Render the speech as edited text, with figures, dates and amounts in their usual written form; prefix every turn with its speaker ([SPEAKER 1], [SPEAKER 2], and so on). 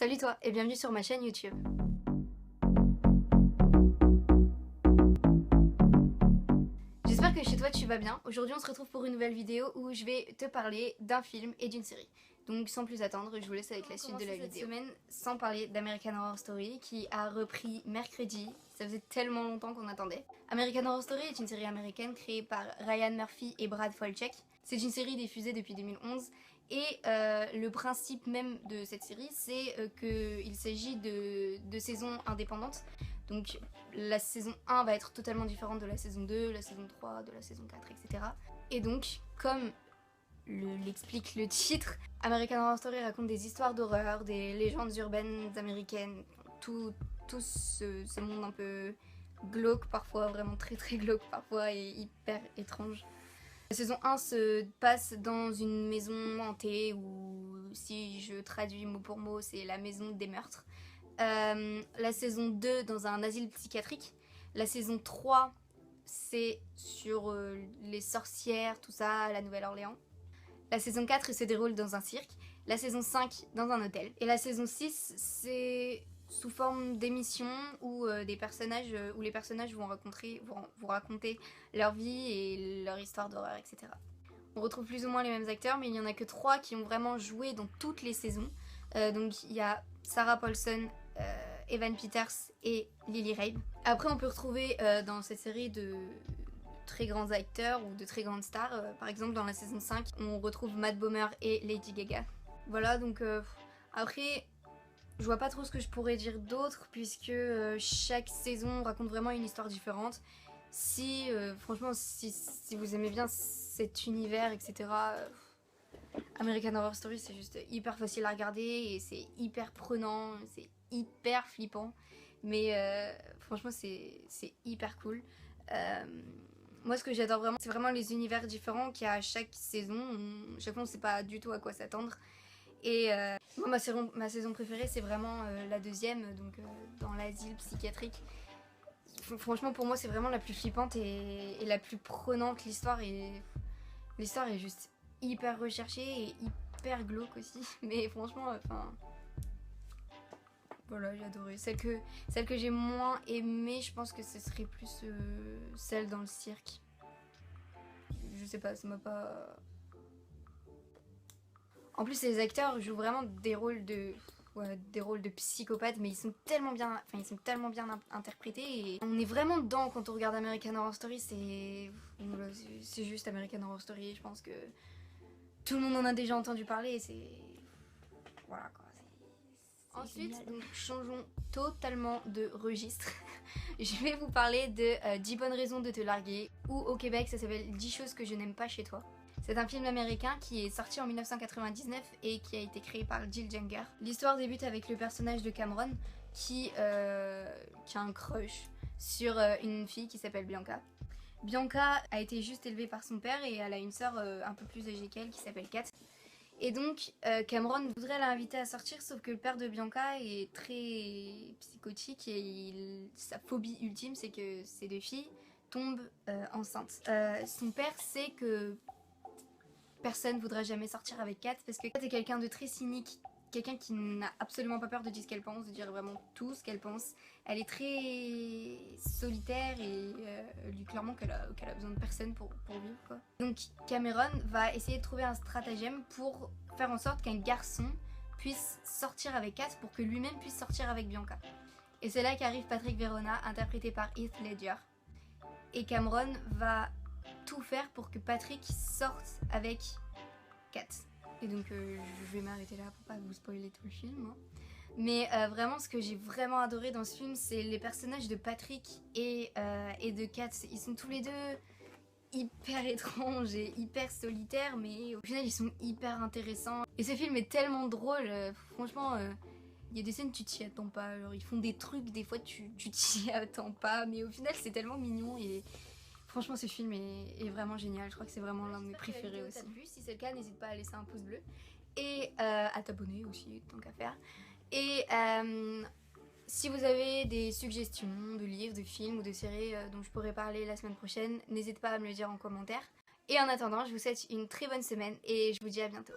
[SPEAKER 1] Salut toi et bienvenue sur ma chaîne YouTube. J'espère que chez toi tu vas bien. Aujourd'hui on se retrouve pour une nouvelle vidéo où je vais te parler d'un film et d'une série. Donc sans plus attendre, je vous laisse avec la suite de la vidéo. Cette semaine sans parler d'American Horror Story qui a repris mercredi. Ça faisait tellement longtemps qu'on attendait. American Horror Story est une série américaine créée par Ryan Murphy et Brad Falchuk. C'est une série diffusée depuis 2011 et le principe même de cette série c'est qu'il s'agit de saisons indépendantes. Donc la saison 1 va être totalement différente de la saison 2, la saison 3, de la saison 4, etc. Et donc, comme l'explique le titre, American Horror Story raconte des histoires d'horreur, des légendes urbaines américaines, tout ce monde un peu glauque parfois, vraiment très très glauque parfois et hyper étrange. La saison 1 se passe dans une maison hantée où, si je traduis mot pour mot, c'est la maison des meurtres. La saison 2 dans un asile psychiatrique. La saison 3 c'est sur les sorcières, tout ça, à la Nouvelle-Orléans. La saison 4 il se déroule dans un cirque. La saison 5 dans un hôtel. Et la saison 6 c'est sous forme d'émission où les personnages vont raconter leur vie et leur histoire d'horreur, etc. On retrouve plus ou moins les mêmes acteurs, mais il n'y en a que 3 qui ont vraiment joué dans toutes les saisons. Donc il y a Sarah Paulson, Evan Peters et Lily Rabe. Après on peut retrouver dans cette série de très grands acteurs ou de très grandes stars. Par exemple dans la saison 5 on retrouve Matt Bomer et Lady Gaga. Voilà, donc après je vois pas trop ce que je pourrais dire d'autre puisque chaque saison raconte vraiment une histoire différente. Si franchement si vous aimez bien cet univers, etc. American Horror Story c'est juste hyper facile à regarder et c'est hyper prenant, c'est hyper flippant, mais franchement c'est hyper cool. Moi ce que j'adore vraiment c'est vraiment les univers différents qu'il y a à chaque saison. Chaque fois on sait pas du tout à quoi s'attendre. Et moi ma saison préférée c'est vraiment la deuxième, donc dans l'asile psychiatrique. Franchement pour moi c'est vraiment la plus flippante et la plus prenante. L'histoire est juste hyper recherchée et hyper glauque aussi. Mais franchement enfin voilà, j'ai adoré. Celle que j'ai moins aimée, je pense que ce serait plus celle dans le cirque. Je sais pas, ça m'a pas... En plus les acteurs jouent vraiment des rôles de psychopathes, mais ils sont tellement bien interprétés et on est vraiment dedans quand on regarde American Horror Story. C'est juste American Horror Story, je pense que tout le monde en a déjà entendu parler, c'est... Voilà quoi. Ensuite, donc, changeons totalement de registre. Je vais vous parler de 10 bonnes raisons de te larguer, ou au Québec ça s'appelle 10 choses que je n'aime pas chez toi. C'est un film américain qui est sorti en 1999 et qui a été créé par Jill Junger. L'histoire débute avec le personnage de Cameron qui a un crush sur une fille qui s'appelle Bianca. Bianca a été juste élevée par son père et elle a une sœur un peu plus âgée qu'elle qui s'appelle Kat. Et donc Cameron voudrait l'inviter à sortir, sauf que le père de Bianca est très psychotique et sa phobie ultime c'est que ses deux filles tombent enceintes. Son père sait que personne ne voudra jamais sortir avec Kat parce que Kat est quelqu'un de très cynique, quelqu'un qui n'a absolument pas peur de dire ce qu'elle pense, de dire vraiment tout ce qu'elle pense. Elle est très solitaire et elle dit clairement qu'elle a besoin de personne pour vivre quoi. Donc Cameron va essayer de trouver un stratagème pour faire en sorte qu'un garçon puisse sortir avec Kat pour que lui-même puisse sortir avec Bianca. Et c'est là qu'arrive Patrick Verona, interprété par Heath Ledger. Et Cameron va tout faire pour que Patrick sorte avec Kat. Et donc je vais m'arrêter là pour pas vous spoiler tout le film. Hein. Mais vraiment ce que j'ai vraiment adoré dans ce film c'est les personnages de Patrick et de Kat. Ils sont tous les deux hyper étranges et hyper solitaires, mais au final ils sont hyper intéressants. Et ce film est tellement drôle, franchement... Il y a des scènes tu t'y attends pas, alors ils font des trucs des fois tu t'y attends pas, mais au final c'est tellement mignon et franchement ce film est vraiment génial, je crois que c'est vraiment l'un de mes préférés aussi. Si c'est le cas n'hésite pas à laisser un pouce bleu et à t'abonner aussi tant qu'à faire. Et si vous avez des suggestions de livres, de films ou de séries dont je pourrais parler la semaine prochaine, n'hésite pas à me le dire en commentaire. Et en attendant je vous souhaite une très bonne semaine et je vous dis à bientôt.